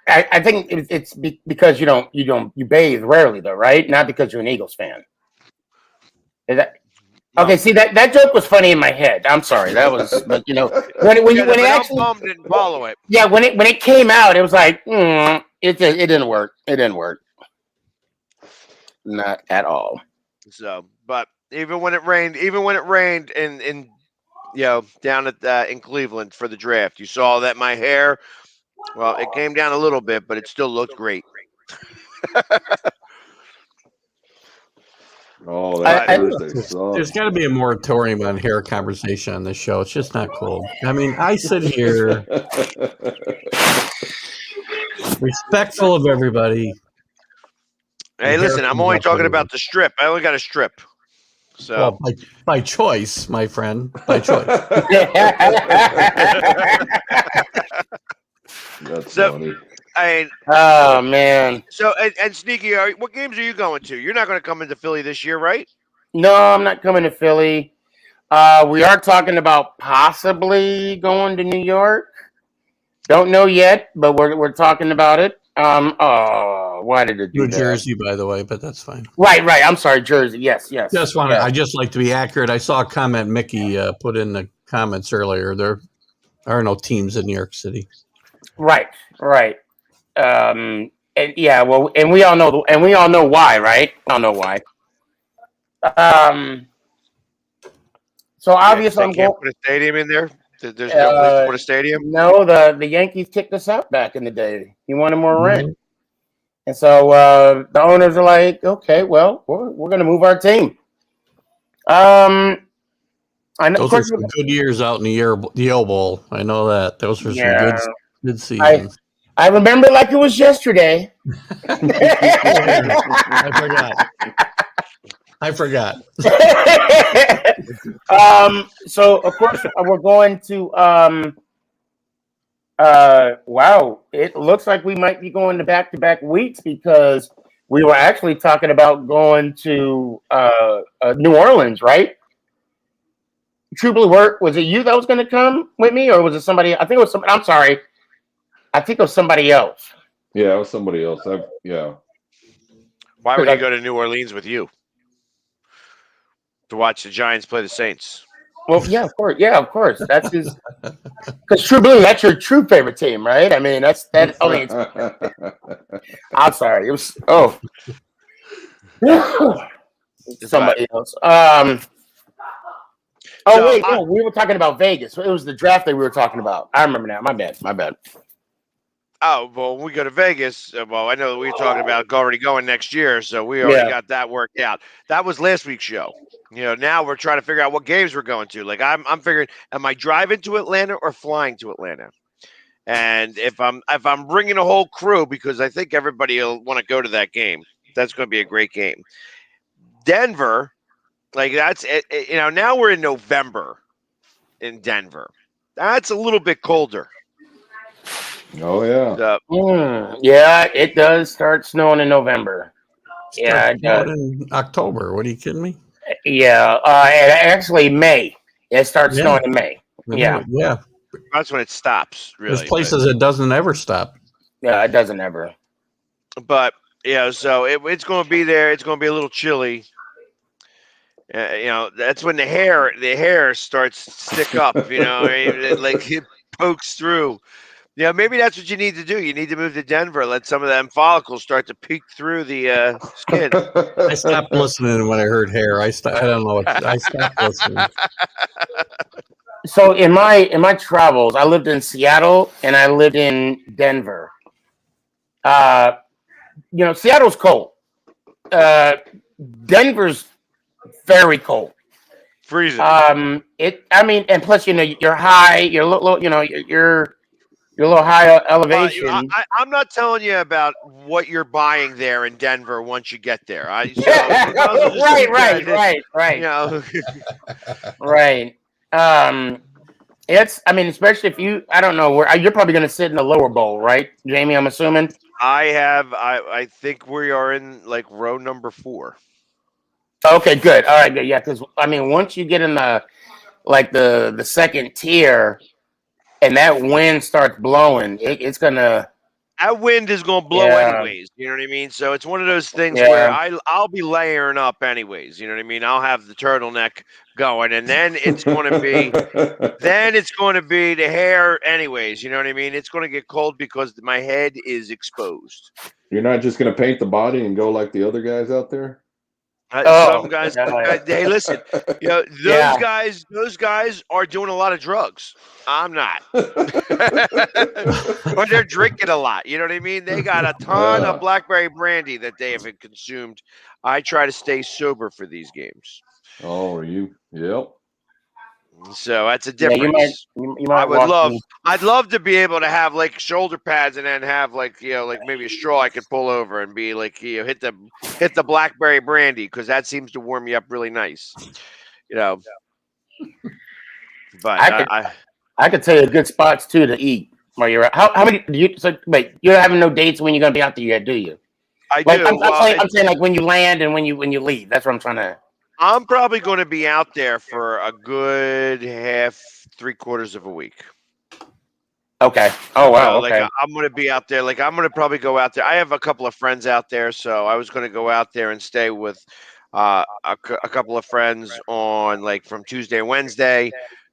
S3: I think it's because you bathe rarely though, right? Not because you're an Eagles fan. Is that okay? See that joke was funny in my head. I'm sorry, that was, but when it actually
S1: didn't follow it.
S3: Yeah, when it came out, it was like it didn't work. It didn't work. Not at all.
S1: So, but even when it rained in down at in Cleveland for the draft, you saw that my hair, well, it came down a little bit, but it still looked great.
S4: Oh, Thursday sucks.
S2: There's got to be a moratorium on hair conversation on this show. It's just not cool. I mean, I sit here respectful of everybody.
S1: Hey, listen, I'm only talking about the strip. I only got a strip. So
S2: well, by choice, my friend, by choice.
S4: That's funny.
S3: Oh man.
S1: So and Sneaky, what games are you going to? You're not going to come into Philly this year, right?
S3: No, I'm not coming to Philly. We are talking about possibly going to New York. Don't know yet, but we're talking about it. Why did it do
S2: New
S3: that?
S2: Jersey, by the way, but that's fine.
S3: Right. I'm sorry, Jersey. Yes.
S2: I just like to be accurate. I saw a comment Mickey put in the comments earlier. There are no teams in New York City.
S3: Right. And yeah, well, and we all know why, right? I don't know why. So obviously,
S1: they can't put a stadium in there. There's no place to put a stadium.
S3: No, the Yankees kicked us out back in the day. He wanted more rent, and so the owners are like, "Okay, well, we're going to move our team." I know,
S2: Those were some good years out in the Yale Bowl. I know that. Those were some good seasons.
S3: I remember like it was yesterday.
S2: I forgot.
S3: So of course we're going to wow, it looks like we might be going to back-to-back weeks because we were actually talking about going to New Orleans, right? TruBlu, was it you that was going to come with me, or was it somebody? I think it was somebody. I'm sorry. I think it was somebody else.
S4: Yeah, it was somebody else. Yeah.
S1: Why would he go to New Orleans with you? To watch the Giants play the Saints.
S3: Well, yeah, of course. Yeah, of course. That's his. Because TruBlu, that's your true favorite team, right? I mean, that's that. Only. I'm sorry. It was. Oh. Somebody else. Oh no, wait, no, we were talking about Vegas. It was the draft that we were talking about. I remember now. My bad.
S1: Oh, well, when we go to Vegas, well, I know that we were talking about already going next year, so we already got that worked out. That was last week's show. Now we're trying to figure out what games we're going to. Like I'm figuring, am I driving to Atlanta or flying to Atlanta? And if I'm bringing a whole crew, because I think everybody will want to go to that game. That's going to be a great game. Denver. Like that's it, now we're in November in Denver. That's a little bit colder.
S4: Oh yeah.
S3: Yeah, it does start snowing in November. Yeah, it does.
S2: In October. What are you kidding me?
S3: Yeah, actually May. It starts snowing in May. Yeah.
S1: That's when it stops. Really,
S2: there's places it doesn't ever stop.
S3: Yeah, it doesn't ever.
S1: But so it's going to be there. It's going to be a little chilly. That's when the hair starts to stick up. It pokes through. Maybe that's what you need to do. You need to move to Denver. Let some of them follicles start to peek through the skin.
S2: I stopped listening when I heard hair. I don't know. I stopped listening.
S3: So in my travels, I lived in Seattle and I lived in Denver. Seattle's cold. Denver's very cold.
S1: Freezing.
S3: And plus, you're high. You're a little, you're a little high elevation.
S1: I'm not telling you about what you're buying there in Denver once you get there. Right.
S3: Right. Especially if I don't know where you're probably going to sit in the lower bowl, right, Jamie? I'm assuming.
S1: I think we are in like row number 4.
S3: Okay, good. All right, good. Yeah, because once you get in the second tier, and that wind starts blowing, it's gonna.
S1: That wind is gonna blow anyways. You know what I mean? So it's one of those things where I'll be layering up anyways. You know what I mean? I'll have the turtleneck going, and then it's going to be the hair anyways. You know what I mean? It's going to get cold because my head is exposed.
S4: You're not just going to paint the body and go like the other guys out there?
S1: Some guys, hey, listen, those guys are doing a lot of drugs. I'm not. Or they're drinking a lot. You know what I mean? They got a ton of blackberry brandy that they haven't consumed. I try to stay sober for these games.
S4: Oh, you? Yep.
S1: So that's a difference. I'd love to be able to have like shoulder pads and then have like maybe a straw I could pull over and be like hit the blackberry brandy because that seems to warm me up really nice. But
S3: I could tell you good spots too to eat while you're out. How many do you? So wait, you're having no dates when you're gonna be out there yet, do you?
S1: I do.
S3: I'm saying like when you land and when you leave. That's what I'm trying to.
S1: I'm probably going to be out there for a good 3/4 of a week.
S3: Okay. Oh wow.
S1: Like
S3: Okay.
S1: I'm gonna be out there. Like I'm gonna probably go out there. I have a couple of friends out there, so I was gonna go out there and stay with a couple of friends on like from Tuesday and Wednesday,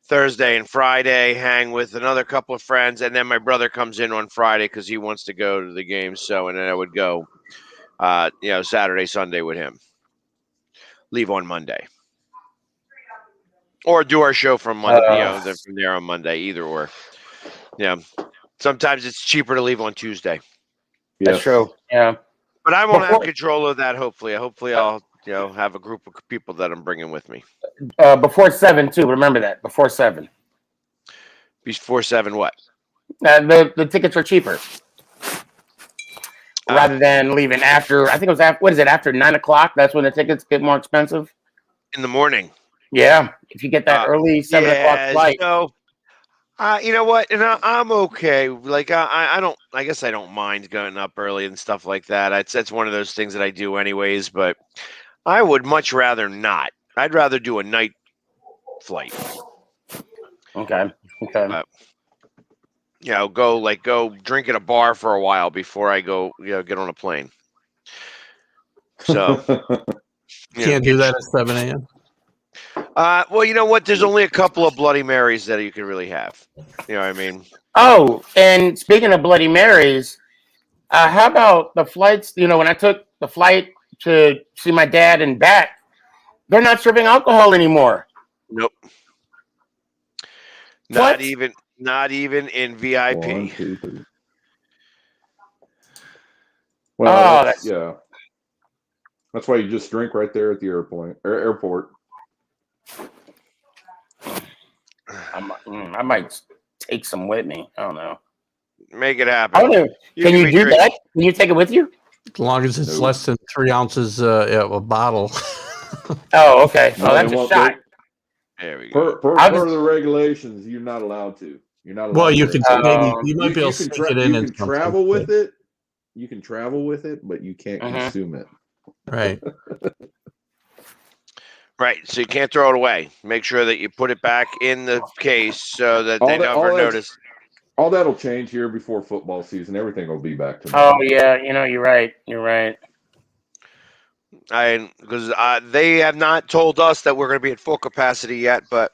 S1: Thursday and Friday. Hang with another couple of friends, and then my brother comes in on Friday because he wants to go to the game. So and then I would go, Saturday, Sunday with him. Leave on Monday, or do our show from Monday. From there on Monday, either or. Yeah. Sometimes it's cheaper to leave on Tuesday.
S3: That's true. Yeah.
S1: But I won't have control of that. Hopefully I'll have a group of people that I'm bringing with me.
S3: Before 7 too. Remember that before 7.
S1: Before 7, what?
S3: The tickets are cheaper rather than leaving after. I think it was after. What is it? After 9 o'clock. That's when the tickets get more expensive.
S1: In the morning.
S3: Yeah, if you get that early 7 o'clock flight.
S1: So, you know what? And I'm okay. Like I don't. I guess I don't mind going up early and stuff like that. That's one of those things that I do anyways. But I would much rather not. I'd rather do a night flight.
S3: Okay.
S1: Go drink at a bar for a while before I go. Get on a plane. So
S2: you can't do that at 7 a.m.
S1: Well, you know what? There's only a couple of Bloody Marys that you can really have. You know what I mean?
S3: Oh, and speaking of Bloody Marys, how about the flights? When I took the flight to see my dad and back, they're not serving alcohol anymore.
S1: Nope. Not even in VIP.
S4: 1, 2, 3. Well, that's why you just drink right there at the airport.
S3: I might take some with me. I don't know.
S1: Make it happen.
S3: I don't know. Can you do that? Can you take it with you?
S2: As long as it's less than 3 ounces a bottle.
S3: Oh, okay. Oh, that's a shot.
S1: There we go.
S4: Per the regulations, you're not allowed to. You're not allowed.
S2: Well, you can maybe you might be able to stick it in.
S4: You can travel with it. You can travel with it, but you can't consume it.
S2: Right.
S1: Right, so you can't throw it away. Make sure that you put it back in the case so that they never notice.
S4: All that'll change here before football season. Everything will be back to
S3: normal. Oh yeah, you're right. You're right.
S1: Because they have not told us that we're going to be at full capacity yet, but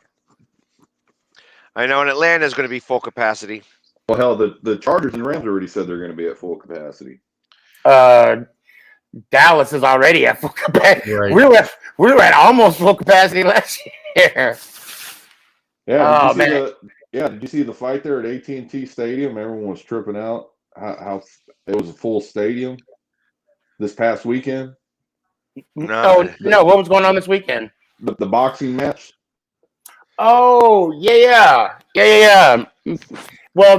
S1: I know in Atlanta is going to be full capacity.
S4: Well, hell, the Chargers and Rams already said they're going to be at full capacity.
S3: Dallas is already at full capacity.
S2: Right.
S3: We were at almost full capacity last year.
S4: Yeah. Did you see the fight there at AT&T Stadium? Everyone was tripping out. How it was a full stadium this past weekend.
S3: No. What was going on this weekend?
S4: The boxing match.
S3: Oh yeah. Well,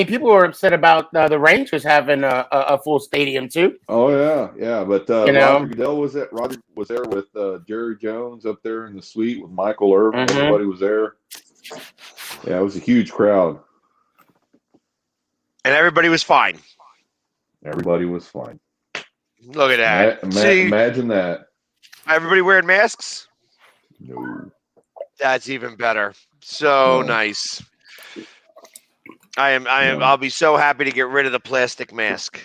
S3: people were upset about the Rangers having a full stadium too.
S4: Oh yeah, but Roger Goodell was there with Jerry Jones up there in the suite with Michael Irvin.
S3: Mm-hmm.
S4: Everybody was there. Yeah, it was a huge crowd,
S1: and everybody was fine.
S4: Everybody was fine.
S1: Look at that!
S4: Imagine that.
S1: Everybody wearing masks?
S4: No.
S1: That's even better. So nice. I'll be so happy to get rid of the plastic mask.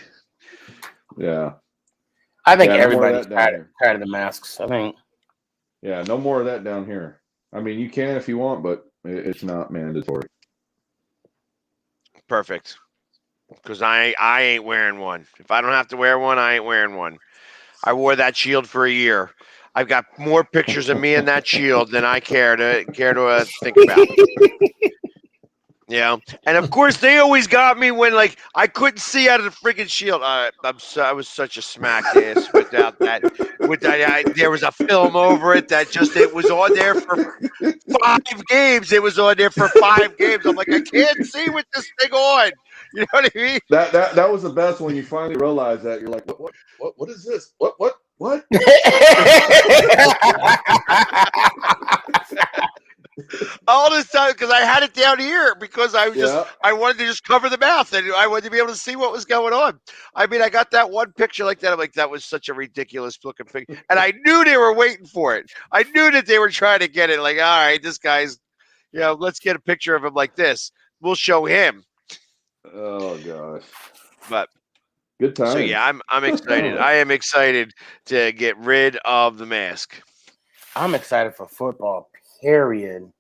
S4: Yeah.
S3: I think everybody's tired of the masks. I think.
S4: Yeah, no more of that down here. I mean, you can if you want, but it's not mandatory.
S1: Perfect. Because I ain't wearing one. If I don't have to wear one, I ain't wearing one. I wore that shield for a year. I've got more pictures of me in that shield than I care to think about. Yeah, and of course they always got me when I couldn't see out of the freaking shield. I was such a smack ass without that. There was a film over it that it was on there for 5 games. It was on there for 5 games. I'm like, I can't see with this thing on. You know what I mean?
S4: That was the best when you finally realize that. You're like, what is this? What?
S1: All this time because I had it down here because I wanted to just cover the mouth and I wanted to be able to see what was going on. I mean, I got that one picture like that. I'm like, that was such a ridiculous looking picture, and I knew they were waiting for it. I knew that they were trying to get it. Like, all right, this guy's, let's get a picture of him like this. We'll show him.
S4: Oh gosh.
S1: But
S4: Good times.
S1: so yeah, I'm excited. I am excited to get rid of the mask.
S3: I'm excited for football. Period.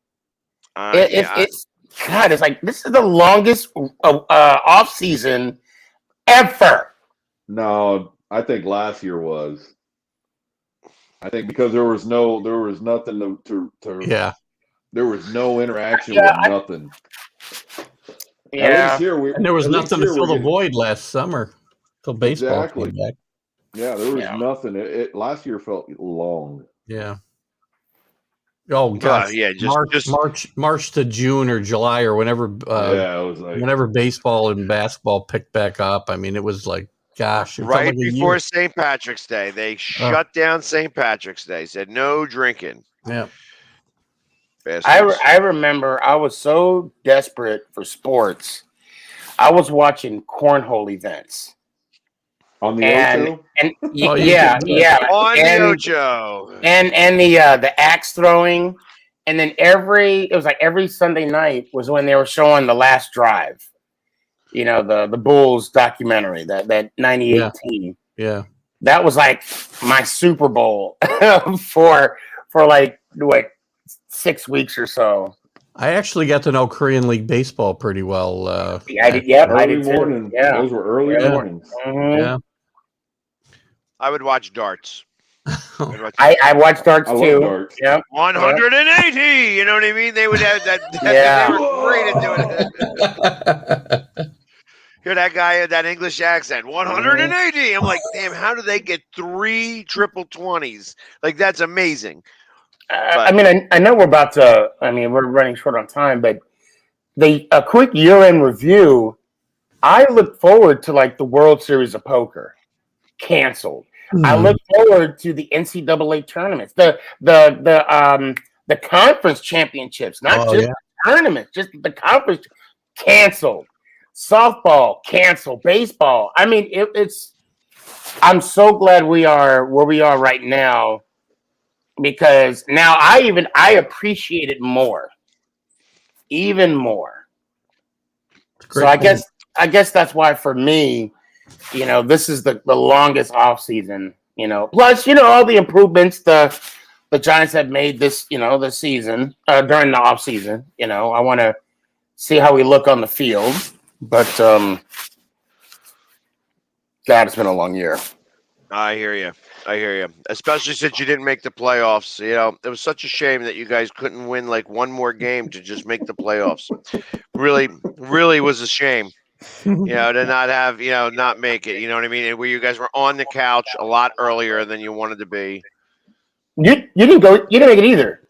S1: Yeah,
S3: It's God. It's like this is the longest off season ever.
S4: No, I think last year was. I think because there was nothing to
S2: Yeah.
S4: there was no interaction
S3: Yeah,
S4: with nothing. At
S3: yeah.
S4: least here
S2: And there was
S4: at least
S2: nothing to
S4: here
S2: fill
S4: we're
S2: the
S4: getting
S2: void last summer till baseball
S4: exactly.
S2: came back.
S4: Yeah, there was
S3: Yeah.
S4: nothing. It last year felt long.
S2: Yeah. Oh gosh,
S1: yeah,
S2: March to June or July or whenever
S4: Yeah, it was like
S2: whenever baseball and basketball picked back up. I mean, it was like, gosh, it felt
S1: right
S2: like a
S1: before
S2: year.
S1: St. Patrick's Day, they shut down St. Patrick's Day. Said no drinking.
S2: Yeah.
S1: Bastards.
S3: I remember I was so desperate for sports. I was watching cornhole events.
S4: on the
S3: And
S4: Ocho.
S2: Oh,
S3: yeah, yeah,
S1: On the
S3: and
S1: Ocho.
S3: and the axe throwing, and then it was like every Sunday night was when they were showing The Last Drive. You know, the Bulls documentary, that 98 team.
S2: Yeah.
S3: That was like my Super Bowl for like what 6 weeks or so.
S2: I actually got to know Korean League baseball pretty well.
S3: Yeah, I did. Yep, I
S4: Early
S3: did too.
S4: morning.
S3: Yeah,
S4: Those were early
S2: Yeah.
S4: mornings.
S3: Mhm.
S2: Yeah.
S1: I would watch darts.
S3: I watched darts
S4: I love
S3: too.
S4: darts.
S3: Yep.
S1: 180. You know what I mean? They would have that.
S3: Yeah.
S1: They were great at doing it. Hear that guy in that English accent? 180. I'm like, damn, how do they get 3 triple 20s? Like, that's amazing.
S3: I mean, I know we're about to. I mean, we're running short on time, but a quick year-end review. I look forward to like the World Series of Poker, canceled. I look forward to the NCAA tournaments, the conference championships, not just tournaments, just the conference canceled. Softball canceled, baseball. I mean, it's. I'm so glad we are where we are right now, because now I appreciate it more, even more. So I guess that's why for me, you know, this is the longest off season. You know, plus all the improvements the Giants have made this this season during the off season. You know, I want to see how we look on the field, but God, it's been a long year.
S1: I hear you. Especially since you didn't make the playoffs. You know, it was such a shame that you guys couldn't win like one more game to just make the playoffs. Really, really was a shame. You know, to not have, not make it. You know what I mean? Where you guys were on the couch a lot earlier than you wanted to be.
S3: You didn't go. You didn't make it either.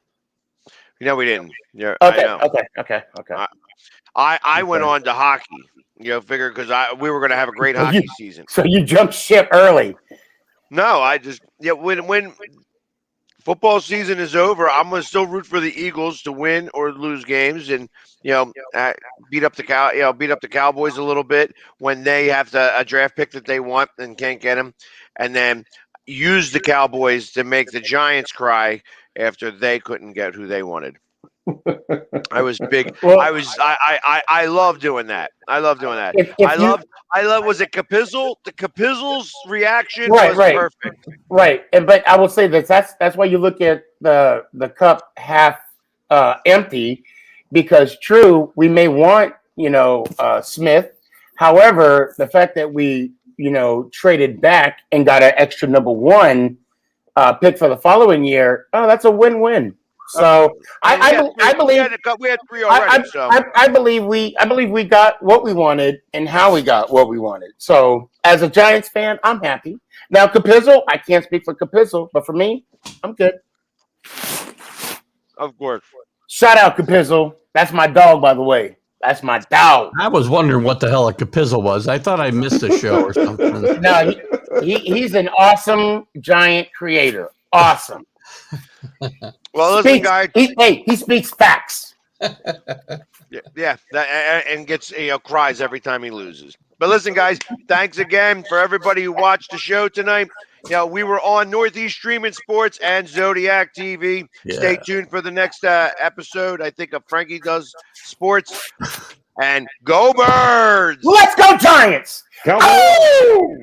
S1: No, we didn't. Yeah,
S3: Okay.
S1: I know.
S3: Okay.
S1: I went on to hockey. Figured because we were going to have a great hockey season.
S3: So you jumped ship early.
S1: No, I just when football season is over, I'm gonna still root for the Eagles to win or lose games, and beat up the Cowboys a little bit when they have a draft pick that they want and can't get him, and then use the Cowboys to make the Giants cry after they couldn't get who they wanted. I was big.
S3: Well,
S1: I love doing that. I love doing that. I love. Was it Capizzle? The Capizzle's reaction was perfect.
S3: Right, but I will say that's why you look at the cup half empty, because true, we may want Smith. However, the fact that we traded back and got an extra number 1 pick for the following year, that's a win-win. So I believe
S1: we had 3 already.
S3: I believe we got what we wanted and how we got what we wanted. So as a Giants fan, I'm happy. Now Capizzle, I can't speak for Capizzle, but for me, I'm good.
S1: Of course.
S3: Shout out Capizzle. That's my dog, by the way. That's my dog.
S2: I was wondering what the hell a Capizzle was. I thought I missed a show or something.
S3: No, he's an awesome Giant creator. Awesome.
S1: Well, listen, guys.
S3: He speaks facts.
S1: Yeah, and gets cries every time he loses. But listen, guys, thanks again for everybody who watched the show tonight. We were on Northeast Streaming Sports and Zodiac TV. Yeah. Stay tuned for the next episode. I think Frankie does sports. and go Birds!
S3: Let's go Giants!
S4: Cowboys!
S3: Oh!